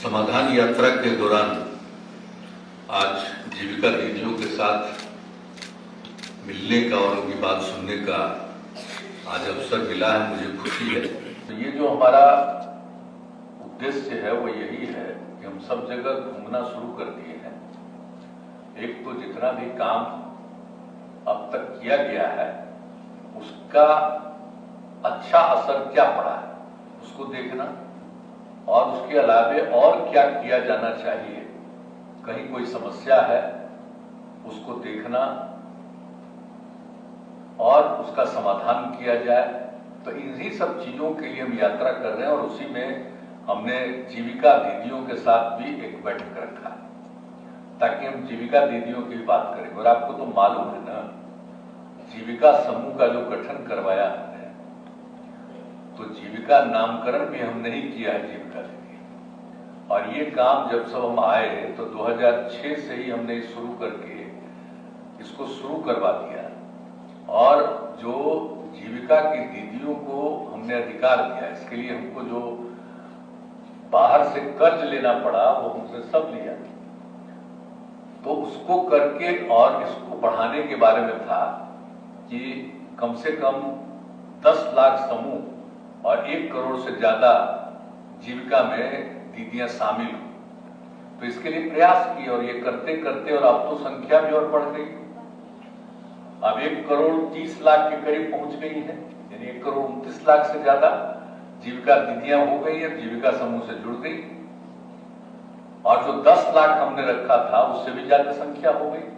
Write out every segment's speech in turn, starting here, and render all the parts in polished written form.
समाधान यात्रा के दौरान आज जीविका दीदियों के साथ मिलने का और उनकी बात सुनने का आज अवसर मिला है, मुझे खुशी है। तो ये जो हमारा उद्देश्य है वो यही है कि हम सब जगह घूमना शुरू कर दिए हैं। एक तो जितना भी काम अब तक किया गया है उसका अच्छा असर क्या पड़ा है उसको देखना, और उसके अलावे और क्या किया जाना चाहिए, कहीं कोई समस्या है उसको देखना और उसका समाधान किया जाए। तो इन्हीं सब चीजों के लिए हम यात्रा कर रहे हैं और उसी में हमने जीविका दीदियों के साथ भी एक बैठक रखा है ताकि हम जीविका दीदियों की बात करें। और आपको तो मालूम है ना, जीविका समूह का जो गठन करवाया हमने, तो जीविका नामकरण भी हम नहीं किया है जीविका दीदी। और ये काम जब सब हम आए तो 2006 से ही हमने शुरू करके इसको शुरू करवा दिया। और जो जीविका की दीदियों को हमने अधिकार दिया, इसके लिए हमको जो बाहर से कर्ज लेना पड़ा वो हमसे सब लिया, तो उसको करके और इसको बढ़ाने के बारे में था कि कम से कम 10 लाख समूह और 1 करोड़ से ज्यादा जीविका में दीदियां शामिल हुई। तो इसके लिए प्रयास किए और ये करते करते और अब तो संख्या भी और बढ़ गई। अब 1 करोड़ 30 लाख के करीब पहुंच गई है, यानी 1 करोड़ 29 लाख से ज्यादा जीविका दीदियां हो गई है, जीविका समूह से जुड़ गई। और जो 10 लाख हमने रखा था उससे भी ज्यादा संख्या हो गई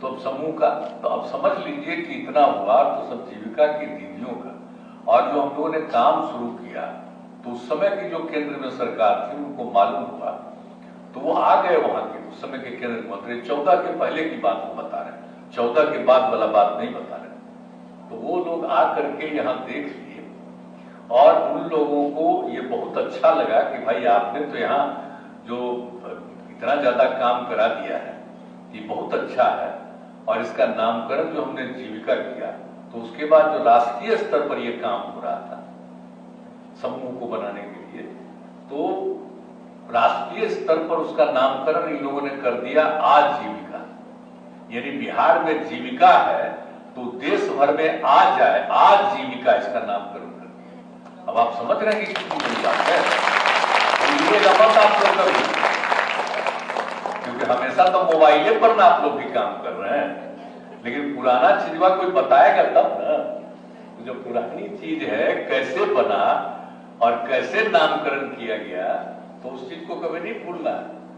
तो अब समूह का। तो अब समझ लीजिए कि इतना हुआ तो सब जीविका की दीदियों का। और जो हम लोगों ने काम शुरू किया तो उस समय की जो केंद्र में सरकार थी उनको मालूम हुआ तो वो आ गए वहां के उस समय के केंद्र मंत्री। 14 के पहले की बात वो बता रहे, 14 के बाद वाला बात नहीं बता रहे। तो वो लोग आ करके यहाँ देख लिए और उन लोगों को ये बहुत अच्छा लगा कि भाई आपने तो यहाँ जो इतना ज्यादा काम करा दिया है ये बहुत अच्छा है। और इसका नामकरण जो हमने जीविका किया तो उसके बाद जो राष्ट्रीय स्तर पर यह काम हो रहा था समूह को बनाने के लिए, तो राष्ट्रीय स्तर पर उसका नामकरण इन लोगों ने कर दिया आजीविका। यानी बिहार में जीविका है तो देश भर में आ जाए, आजीविका इसका नामकरण कर दिया। अब आप समझ रहे हैं कि कितनी बड़ी बात है। तो ये रमत आप लोग कभी, क्योंकि हमेशा तो मोबाइले पर ना आप लोग भी काम कर रहे हैं, लेकिन पुराना चीजवा कोई बताएगा तब ना। तो जो पुरानी चीज है कैसे बना और कैसे नामकरण किया गया, तो उस चीज को कभी नहीं भूलना।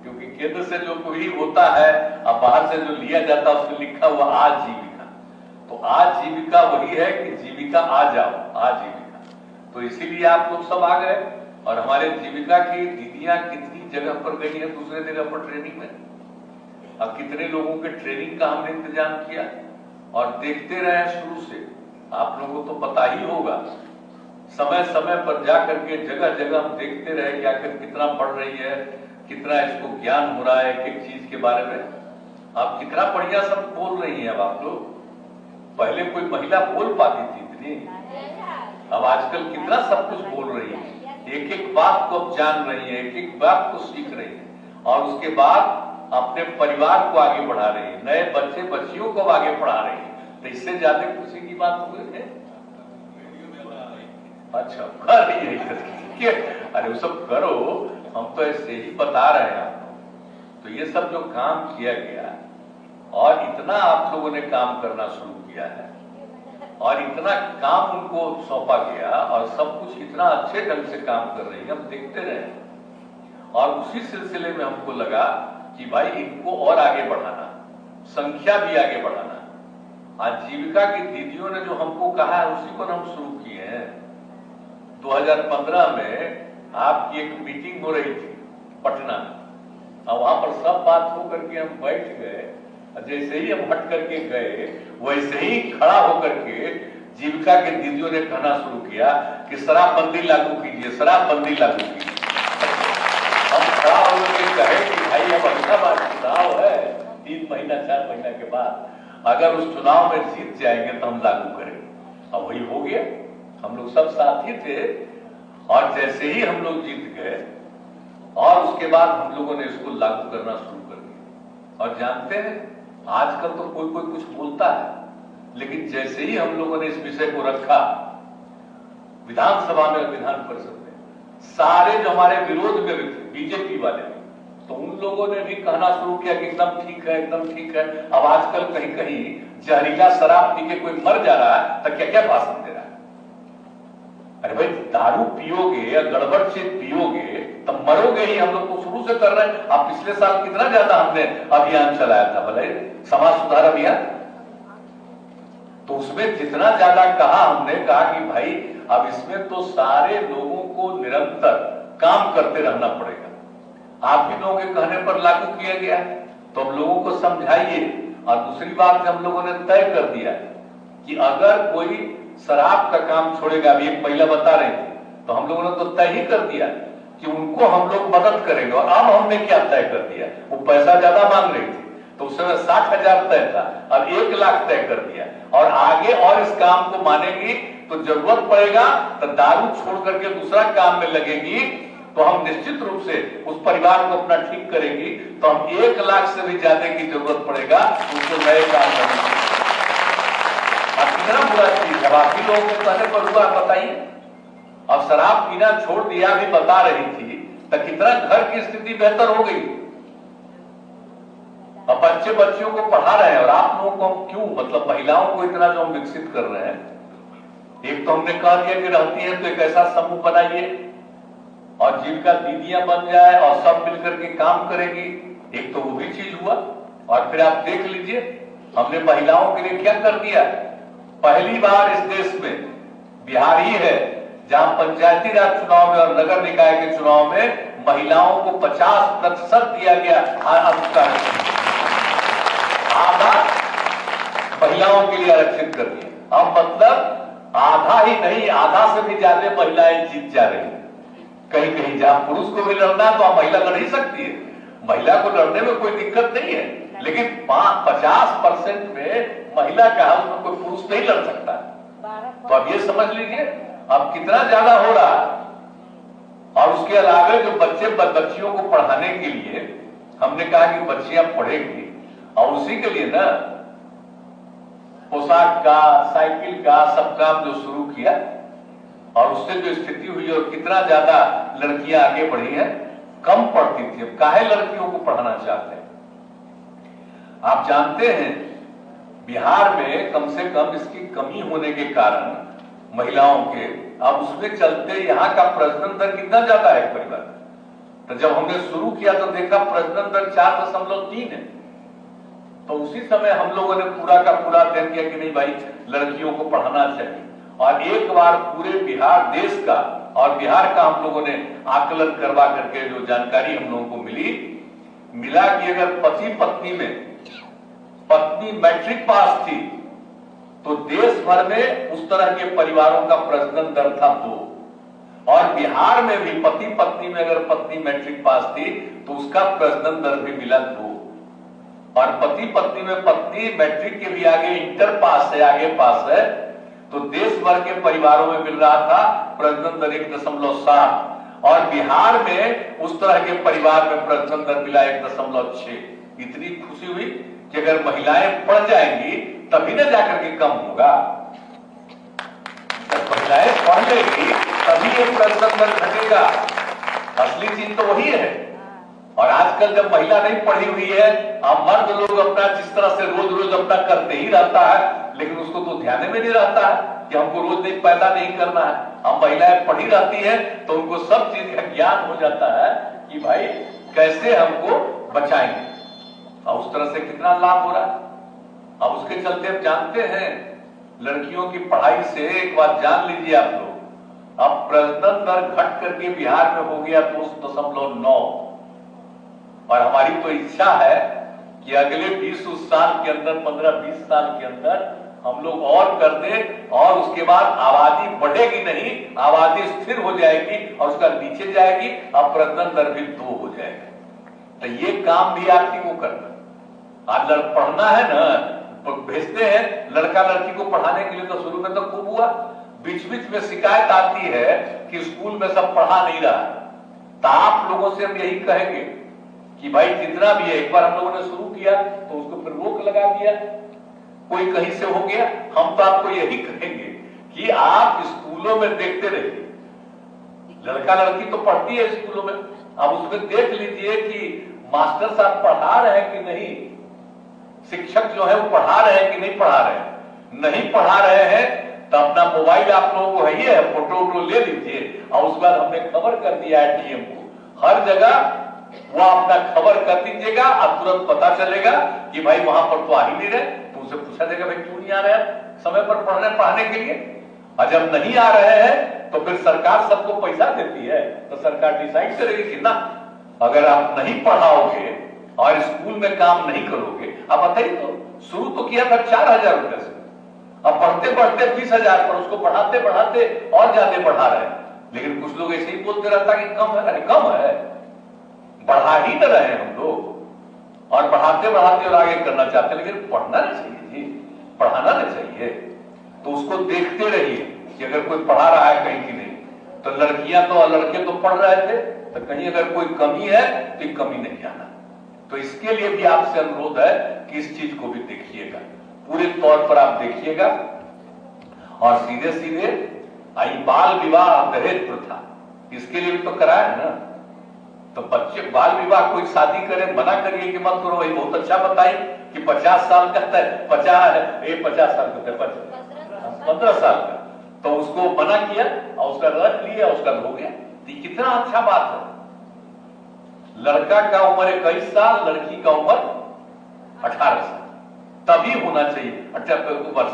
क्योंकि केंद्र से जो कोई होता है और बाहर से जो लिया जाता है उसमें लिखा हुआ आजीविका, तो आजीविका वही है कि जीविका आ जाओ, आजीविका। तो इसीलिए आप लोग सब आ गए और हमारे जीविका की दीदियां कितनी जगह पर गई है, दूसरे जगह पर ट्रेनिंग में। अब कितने लोगों के ट्रेनिंग का हमने इंतजाम किया और देखते रहे शुरू से। आप लोगों को तो पता ही होगा, समय समय पर जाकर के जगह जगह हम देखते रहे कि आखिर कितना बढ़ रही है, कितना इसको ज्ञान हो रहा है एक एक चीज के बारे में। आप कितना बढ़िया सब बोल रही हैं। अब आप लोग, पहले कोई महिला बोल पाती थी इतनी, अब आजकल कितना सब कुछ बोल रही है, एक एक बात को अब जान रही है, एक एक बात को सीख रही है और उसके बाद अपने परिवार को आगे बढ़ा रही है, नए बच्चे बच्चियों को आगे पढ़ा रही है। तो इससे ज्यादा खुशी की बात हो गई है। अच्छा कर रही है, अरे वो सब करो, हम तो ऐसे ही बता रहे हैं आपको। तो ये सब जो काम किया गया और इतना आप लोगों ने काम करना शुरू किया है और इतना काम उनको सौंपा गया और सब कुछ इतना अच्छे ढंग से काम कर रही है, हम देखते रहे। और उसी सिलसिले में हमको लगा कि भाई इनको और आगे बढ़ाना, संख्या भी आगे बढ़ाना। आज जीविका की दीदियों ने जो हमको कहा है उसी को हम शुरू किए हैं। 2015 में आपकी एक मीटिंग हो रही थी पटना में और वहां पर सब बात हो करके हम बैठ गए। जैसे ही हम हट करके गए वैसे ही खड़ा होकर के जीविका के दीदियों ने कहना शुरू किया कि शराबबंदी लागू कीजिए, शराबबंदी लागू कीजिए। हम खड़ा होकर कहे कि भाई अब अगला बार चुनाव है 3 महीना 4 महीना के बाद, अगर उस चुनाव में जीत जाएंगे तो हम लागू करेंगे। अब वही हो गया, हम लोग सब साथी थे और जैसे ही हम लोग जीत गए और उसके बाद हम लोगों ने इसको लागू करना शुरू कर दिया। और जानते हैं आजकल तो कोई कोई कुछ बोलता है, लेकिन जैसे ही हम लोगों ने इस विषय को रखा विधानसभा में और विधान परिषद में, सारे जो हमारे विरोध में भी थे बीजेपी वाले भी, तो उन लोगों ने भी कहना शुरू किया कि एकदम ठीक है, एकदम ठीक है। अब आजकल कहीं कहीं जहरीला शराब पी के कोई मर जा रहा है तो क्या क्या भाषण दे रहा है। अरे भाई दारू पियोगे या गड़बड़ से पियोगे तब मरोगे ही। हम लोग तो शुरू से कर रहे हैं। अब पिछले साल कितना ज्यादा हमने अभियान चलाया था भले समाज सुधार अभियान, तो उसमें जितना ज्यादा कहा, हमने कहा कि भाई अब इसमें तो सारे लोगों को निरंतर काम करते रहना पड़ेगा। आप ही लोगों के कहने पर लागू किया गया, तो हम लोगों को समझाइए। और दूसरी बात हम लोगों ने तय कर दिया कि अगर कोई शराब का काम छोड़ेगा, अभी एक महिला बता रही थी, तो हम लोगों ने तो तय ही कर दिया कि उनको हम लोग मदद करेंगे। और अब हमने क्या तय कर दिया, वो पैसा ज्यादा मांग रही थी तो उस समय 60,000 तय था, अब 1 लाख तय कर दिया। और आगे और इस काम को मानेगी तो जरूरत पड़ेगा तो दारू छोड़ करके दूसरा काम में लगेगी, तो हम निश्चित रूप से उस परिवार को अपना ठीक करेंगी। तो हम 1 लाख से भी ज्यादा की जरूरत पड़ेगा उसको नए काम करने। कितना बुरा चीज है, बाकी लोगों को कहने पर हुआ बताइए। अब शराब पीना छोड़ दिया भी बता रही थी, तो कितना घर की स्थिति बेहतर हो गई। अब बच्चे बच्चियों को पढ़ा रहे हैं, और आप लोगों को हम क्यों, मतलब महिलाओं को इतना जो हम विकसित कर रहे हैं, एक तो हमने कह दिया कि रहती है तो एक ऐसा समूह बनाइए और जीविका दीदियां बन जाए और सब मिलकर के काम करेगी। एक तो वो भी चीज हुआ। और फिर आप देख लीजिए हमने महिलाओं के लिए क्या कर दिया। पहली बार इस देश में बिहार ही है जहां पंचायती राज चुनाव में और नगर निकाय के चुनाव में महिलाओं को 50% दिया गया अधिकार, आधा महिलाओं के लिए आरक्षित कर दिया। अब मतलब आधा ही नहीं, आधा से भी ज्यादा महिलाएं जीत जा रही हैं। कहीं कहीं जहां पुरुष को भी लड़ना है तो महिला लड़ ही सकती है, महिला को लड़ने में कोई दिक्कत नहीं है, लेकिन 50% में महिला का है, उसमें कोई पुरुष नहीं लड़ सकता। तो अब ये समझ लीजिए अब कितना ज्यादा हो रहा है। और उसके अलावा जो बच्चियों को पढ़ाने के लिए हमने कहा कि बच्चियां पढ़ेंगी, और उसी के लिए ना पोशाक का, साइकिल का सब काम जो शुरू किया, और उससे जो स्थिति हुई और कितना ज्यादा लड़कियां आगे बढ़ी हैं। कम पढ़ती थी, अब काहे लड़कियों को पढ़ाना चाहते हैं। आप जानते हैं बिहार में कम से कम इसकी कमी होने के कारण महिलाओं के, अब उसमें चलते यहाँ का प्रजनन दर कितना ज्यादा है परिवार। तो जब हमने शुरू किया तो देखा प्रजनन दर 4.3 है। तो उसी समय हम लोगों ने पूरा का पूरा तय किया कि नहीं भाई लड़कियों को पढ़ाना चाहिए। और एक बार पूरे बिहार देश का और बिहार का हम लोगों ने आकलन करवा करके जो जानकारी हम लोगों को मिला कि अगर पति पत्नी में पत्नी मैट्रिक पास थी तो देश भर में उस तरह के परिवारों का प्रजनन दर था 2, और बिहार में भी पति पत्नी में अगर पत्नी मैट्रिक पास थी तो उसका प्रजनन दर भी मिला 2, और पति पत्नी में पत्नी मैट्रिक के भी आगे इंटर पास है, आगे पास है, तो देश भर के परिवारों में मिल रहा था प्रजनन दर 1.7, और बिहार में उस तरह के परिवार में प्रजनन दर मिला 1.6। इतनी खुशी हुई कि अगर महिलाएं पढ़ जाएंगी तभी ना जाकर के कम होगा। जब महिलाएं पढ़ लेंगी तभी ये प्रजनन दर घटेगा। असली चीज तो वही है। और आजकल जब महिला नहीं पढ़ी हुई है, अब मर्द लोग अपना जिस तरह से रोज रोज अपना करते ही रहता है, लेकिन उसको तो ध्यान में नहीं रहता है कि हमको रोज नहीं पैदा नहीं करना है। अब महिलाएं पढ़ी रहती है तो उनको सब चीज का ज्ञान हो जाता है कि भाई कैसे हमको बचाएंगे, और उस तरह से कितना लाभ हो रहा है। अब उसके चलते आप जानते हैं लड़कियों की पढ़ाई से एक बात जान लीजिए आप लोग, अब प्रजनन दर घट करके बिहार में हो गया 2.9, और हमारी तो इच्छा है कि अगले 20 साल के अंदर, 15-20 साल के अंदर हम लोग और कर दें, और उसके बाद आबादी बढ़ेगी नहीं, आबादी स्थिर हो जाएगी और उसका नीचे जाएगी, और प्रजनन दर भी 2 हो जाएगा। तो ये काम भी आप ही को करना। आज पढ़ना है ना, भेजते हैं लड़का लड़की को पढ़ाने के लिए, तो शुरू में तो खूब हुआ, बीच बीच में शिकायत आती है कि स्कूल में सब पढ़ा नहीं रहा। तो आप लोगों से हम यही कहेंगे कि भाई जितना भी है, एक बार हम लोगों ने शुरू किया तो उसको फिर रोक लगा दिया, कोई कहीं से हो गया। हम तो आपको यही कहेंगे कि आप स्कूलों में देखते रहिए, लड़का लड़की तो पढ़ती है स्कूलों में, अब उसमें देख लीजिए कि मास्टर साहब पढ़ा रहे हैं कि नहीं, शिक्षक जो है वो पढ़ा रहे हैं कि नहीं पढ़ा रहे हैं। नहीं पढ़ा रहे हैं तो अपना मोबाइल आप लोगों को है, फोटो वोटो ले लीजिए, और उसके बाद हमने खबर कर दिया है डीएम को, हर जगह वो अपना खबर कर दीजिएगा, अब तुरंत पता चलेगा कि भाई वहां पर तो आ ही नहीं रहे, तो उनसे पूछा जाएगा भाई क्यों नहीं आ रहे हैं समय पर पढ़ने के लिए। और जब नहीं आ रहे हैं तो फिर सरकार सबको पैसा देती है, तो सरकार डिसाइड करेगी कि ना, अगर आप नहीं पढ़ाओगे और स्कूल में काम नहीं करोगे। अब बताइए, तो शुरू तो किया था 4,000 रुपए से, अब बढ़ते बढ़ते 20,000 पर, उसको बढ़ाते बढ़ाते और ज्यादा बढ़ा रहे हैं। लेकिन कुछ लोग ऐसे ही बोलते रहता कि कम है, अरे कम है, बढ़ा ही न रहे हैं हम लोग, और बढ़ाते बढ़ाते और आगे करना चाहते हैं। लेकिन पढ़ना नहीं चाहिए जी, पढ़ाना नहीं चाहिए। तो उसको देखते रहिए कि अगर कोई पढ़ा रहा है कहीं की नहीं, तो लड़कियां तो लड़के तो पढ़ रहे थे, तो कहीं अगर कोई कमी है तो कमी नहीं आना। तो इसके लिए भी आपसे अनुरोध है कि इस चीज को भी देखिएगा, पूरे तौर पर आप देखिएगा। और सीधे सीधे आई बाल विवाह दहेज प्रथा, इसके लिए भी तो कराया है ना। तो बच्चे बाल विवाह कोई शादी करे, मना करिए कि मत करो। वही बहुत अच्छा बताई कि 50 साल का है, 50 साल का, 15 साल का, तो उसको मना किया और उसका रख लिया, उसका हो गया। तो कितना अच्छा बात है। लड़का का उम्र 21 साल, लड़की का उम्र 18 साल, तभी होना चाहिए 18 वर्ष,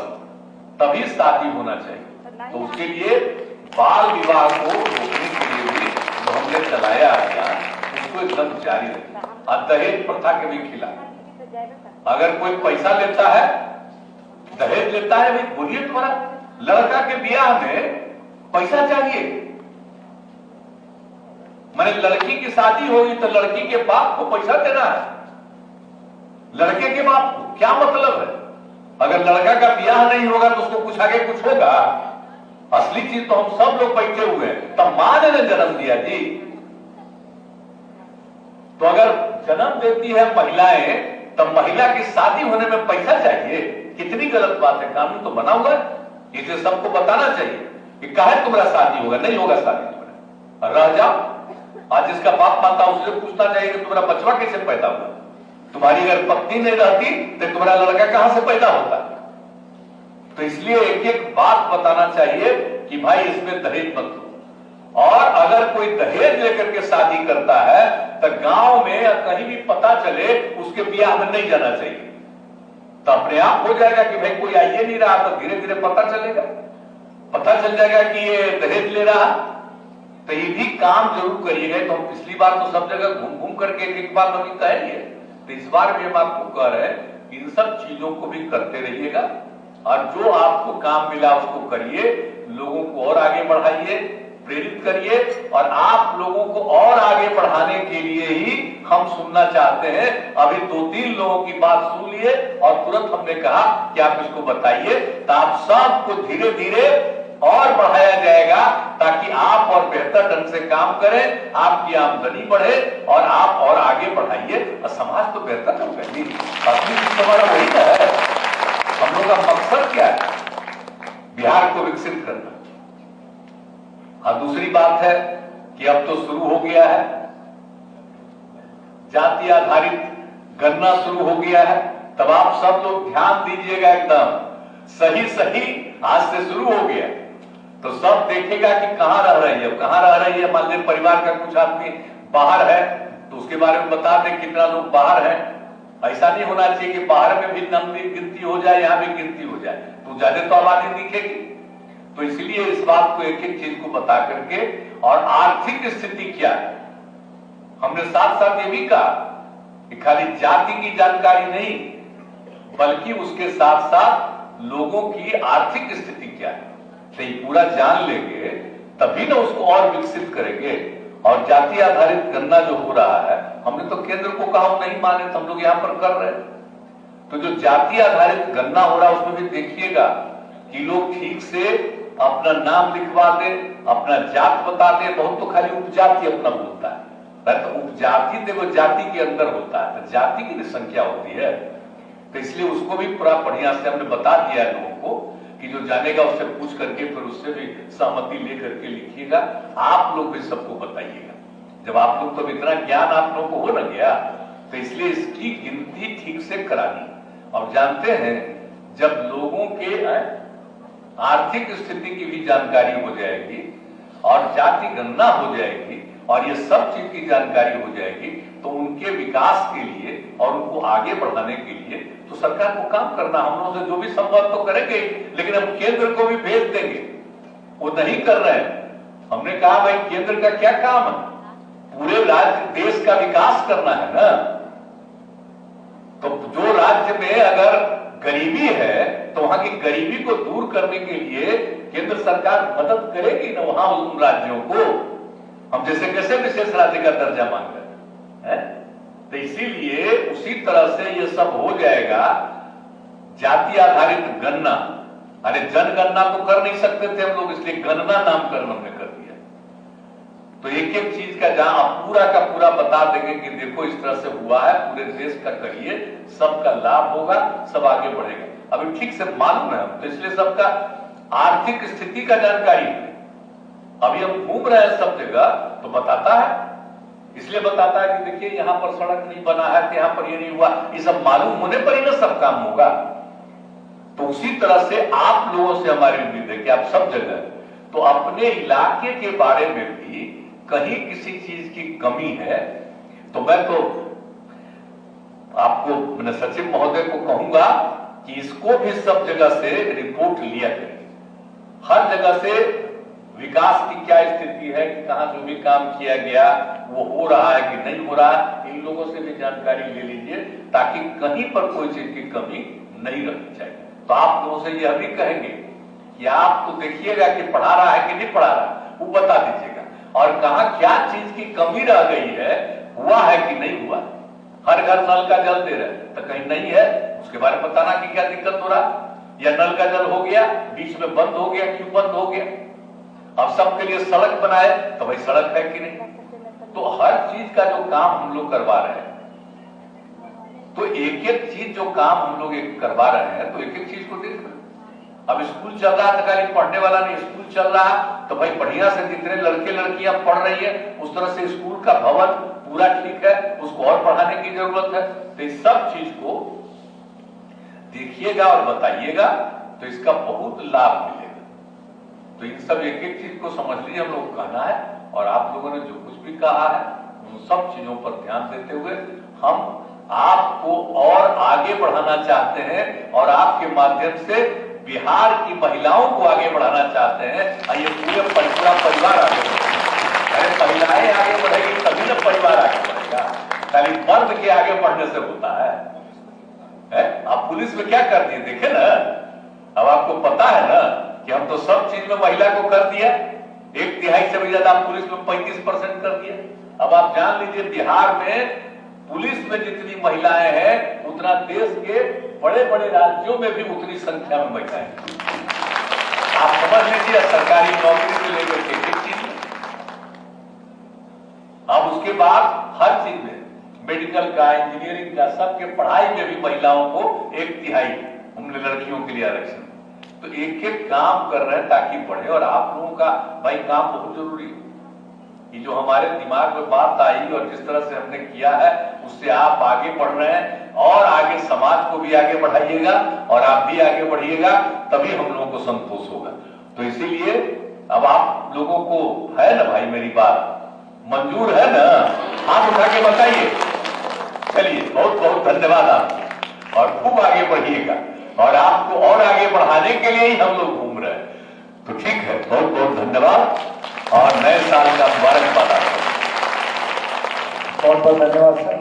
तभी शादी होना चाहिए। तो उसके लिए बाल विवाह को रोकने के लिए भी जो हमने चलाया अभियान, उसको एकदम जारी रखें। और दहेज प्रथा के भी खिलाफ, अगर कोई पैसा लेता है, दहेज लेता है, भाई बोलिए तुम्हारा लड़का के ब्याह में पैसा चाहिए, मैंने लड़की की शादी होगी तो लड़की के बाप को पैसा देना है, लड़के के बाप को क्या मतलब है। अगर लड़का का ब्याह नहीं होगा तो उसको कुछ आगे कुछ होगा। असली चीज तो हम सब लोग बैठे हुए हैं, तब मां ने जन्म दिया जी। तो अगर जन्म देती है महिलाएं, तब महिला की शादी होने में पैसा चाहिए, कितनी गलत बात है। कानून तो बना हुआ है, इसे सबको बताना चाहिए कि काहे तुम्हारा शादी होगा, नहीं होगा शादी तुम्हारा, रह जाओ। आज जिसका बाप माता उससे पूछना चाहिए कि तुम्हारा बचवा कैसे पैदा हुआ, तुम्हारी अगर पत्नी नहीं रहती तो तुम्हारा लड़का कहां से पैदा होता। तो इसलिए एक एक बात बताना चाहिए कि भाई इसमें दहेज मत दो। और अगर कोई दहेज लेकर के शादी करता है तो गांव में या कहीं भी पता चले, उसके ब्याह में नहीं जाना चाहिए। तो अपने आप हो जाएगा कि भाई कोई आइए नहीं रहा, तो धीरे धीरे पता चलेगा, पता चल जाएगा कि ये दहेज ले रहा। तो ये भी काम जरूर करिएगा। तो हम पिछली बार तो सब जगह घूम घूम करके एक बार नवी कहेंगे, तो इस बार भी हम आपको कह रहे हैं इन सब चीजों को भी करते रहिएगा, और जो आपको काम मिला उसको करिए, लोगों को और आगे बढ़ाइए, प्रेरित करिए। और आप लोगों को और आगे बढ़ाने के लिए ही हम सुनना चाहते हैं। अभी 2-3 लोगों की बात सुन लिए और तुरंत हमने कहा कि आप इसको बताइए, तो आप सबको धीरे धीरे और बढ़ाया जाएगा, ताकि आप और बेहतर ढंग से काम करें, आपकी आमदनी बढ़े और आप और आगे बढ़ाइए, और समाज तो बेहतर होगा। असली हमारा वही है, हम लोग का मकसद क्या है, बिहार को विकसित करना। और दूसरी बात है कि अब तो शुरू हो गया है, जाति आधारित गणना शुरू हो गया है। तब आप सब लोग ध्यान दीजिएगा, एकदम सही सही आज से शुरू हो गया। तो सब देखेगा कि कहां रह रही है, कहां रह रही है। मान लीजिए परिवार का कुछ आदमी बाहर है, तो उसके बारे में बता दें कितना लोग बाहर हैं। ऐसा नहीं होना चाहिए कि बाहर में भी गिनती हो जाए, यहां भी गिनती हो जाए, तो ज्यादा तो आबादी दिखेगी। तो इसलिए इस बात को एक एक चीज को बता करके, और आर्थिक स्थिति क्या है, हमने साथ साथ ये भी कहा कि खाली जाति की जानकारी नहीं, बल्कि उसके साथ साथ लोगों की आर्थिक स्थिति क्या है, तो ये पूरा जान लेंगे, तभी ना उसको और विकसित करेंगे। और जाति आधारित गणना जो हो रहा है, हमने तो केंद्र को कहा हम नहीं माने, तो हम लोग यहां पर कर रहे हैं। तो जो जाति आधारित गणना हो रहा है, उसमें भी देखिएगा कि लोग ठीक से अपना नाम लिखवा दे, अपना जात बता दे। बहुत तो खाली उपजाति अपना बोलता है, तो उपजाति देखो जाति के अंदर होता है, तो जाति की भी संख्या होती है। तो इसलिए उसको भी पूरा बढ़िया से हमने बता दिया है लोगों को कि जो जानेगा उससे पूछ करके फिर उससे भी सहमति लेकर के लिखिएगा। आप लोग भी सबको बताइएगा। जब आप लोग तो इतना ज्ञान आप लोगों को हो न गया, तो इसलिए इसकी गिनती ठीक से करानी। और जानते हैं जब लोगों के आर्थिक स्थिति की भी जानकारी हो जाएगी और जाति गणना हो जाएगी और ये सब चीज की जानकारी हो जाएगी, तो उनके विकास के लिए और उनको आगे बढ़ाने के लिए तो सरकार को काम करना। हम लोगों से जो भी संभव तो करेंगे, लेकिन हम केंद्र को भी भेज देंगे। वो नहीं कर रहे हैं। हमने कहा भाई केंद्र का क्या काम है, पूरे राज्य देश का विकास करना है ना। तो जो राज्य में अगर गरीबी है तो वहां की गरीबी को दूर करने के लिए केंद्र सरकार मदद करेगी ना वहां उन राज्यों को। हम जैसे कैसे विशेष राज्य का दर्जा मांग रहे हैं, तो इसीलिए उसी तरह से ये सब हो जाएगा। जाति आधारित गणना, अरे जनगणना तो कर नहीं सकते थे हम लोग, इसलिए गणना नामकरण हमने कर दिया। तो एक एक चीज का जहां पूरा का पूरा बता देंगे कि देखो इस तरह से हुआ है, पूरे देश का करिए, सबका लाभ होगा, सब आगे बढ़ेगा। अभी ठीक से मालूम है, तो इसलिए सबका आर्थिक स्थिति का जानकारी है। अभी हम घूम रहे हैं सब जगह तो बताता है, इसलिए बताता है कि देखिए यहां पर सड़क नहीं बना है, तो यहां पर ये नहीं हुआ। ये सब मालूम होने पर ही ना सब काम होगा। तो उसी तरह से आप लोगों से हमारी उम्मीद है कि आप सब जगह तो अपने इलाके के बारे में भी कहीं किसी चीज की कमी है तो मैं तो आपको मैंने सचिव महोदय को कहूंगा कि इसको भी सब जगह से रिपोर्ट लिया करें। हर जगह से विकास की क्या स्थिति है, कि कहां जो भी काम किया गया वो हो रहा है कि नहीं हो रहा, इन लोगों से भी जानकारी ले लीजिए ताकि कहीं पर कोई चीज की कमी नहीं रहनी चाहिए। तो आप लोगों से यह भी कहेंगे कि आप तो देखिएगा कि पढ़ा रहा है कि नहीं पढ़ा रहा, वो बता दीजिएगा। और कहां क्या चीज की कमी रह गई है, हुआ है कि नहीं हुआ। हर घर नल का जल दे रहे तो कहीं नहीं है, उसके बारे में बताना कि क्या दिक्कत हो रहा, या नल का जल हो गया बीच में बंद हो गया, क्यों बंद हो गया। अब सबके लिए सड़क बनाए तो भाई सड़क है कि नहीं। तो हर चीज का जो काम हम लोग करवा रहे हैं, तो एक एक चीज जो काम हम लोग करवा रहे हैं, तो एक एक चीज को देख रहे हैं। अब स्कूल चल रहा है, खाली पढ़ने वाला नहीं, स्कूल चल रहा तो भाई बढ़िया से जितने लड़के लड़कियां पढ़ रही है उस तरह से स्कूल का भवन पूरा ठीक है, उसको और बढ़ाने की जरूरत है। तो इस सब चीज को देखिएगा और बताइएगा तो इसका बहुत लाभ मिलेगा। तो इन सब एक एक चीज को समझ लीजिए, हम लोग कहना है। और आप लोगों ने जो कुछ भी कहा है उन सब चीजों पर ध्यान देते हुए हम आपको और आगे बढ़ाना चाहते हैं और आपके माध्यम से बिहार की महिलाओं को आगे बढ़ाना चाहते हैं। और ये पूरा परिवार आगे बढ़ेगा। अरे महिलाएं आगे बढ़ेगी तभी ना परिवार आगे बढ़ेगा, खाली मर्द के आगे बढ़ने से होता है। आप पुलिस में क्या कर दिए देखे ना, अब आपको पता है ना कि हम तो सब चीज में महिला को कर दिया, 1/3 से भी ज्यादा पुलिस में 35% कर दिया। अब आप जान लीजिए बिहार में पुलिस में जितनी महिलाएं हैं उतना देश के बड़े बड़े राज्यों में भी उतनी संख्या में महिलाएं। आप समझ लीजिए सरकारी नौकरी से लेकर के एक चीज में, अब उसके बाद हर चीज में, मेडिकल का, इंजीनियरिंग का, सबके पढ़ाई में भी महिलाओं को 1/3 हमने लड़कियों के लिए आरक्षण। तो एक एक काम कर रहे हैं ताकि बढ़े। और आप लोगों का भाई काम बहुत जरूरी है। ये जो हमारे दिमाग में बात आई और जिस तरह से हमने किया है उससे आप आगे बढ़ रहे हैं और आगे समाज को भी आगे बढ़ाइएगा और आप भी आगे बढ़िएगा, तभी हम लोगों को संतोष होगा। तो इसीलिए अब आप लोगों को है ना भाई मेरी बात मंजूर है ना, हाथ उठा के बताइए। चलिए बहुत बहुत धन्यवाद आपको और खूब आगे बढ़िएगा। और आपको और आगे बढ़ाने के लिए ही हम लोग घूम रहे हैं। तो ठीक है, बहुत बहुत धन्यवाद और नए साल का मुबारकबाद आपको। बहुत बहुत धन्यवाद सर।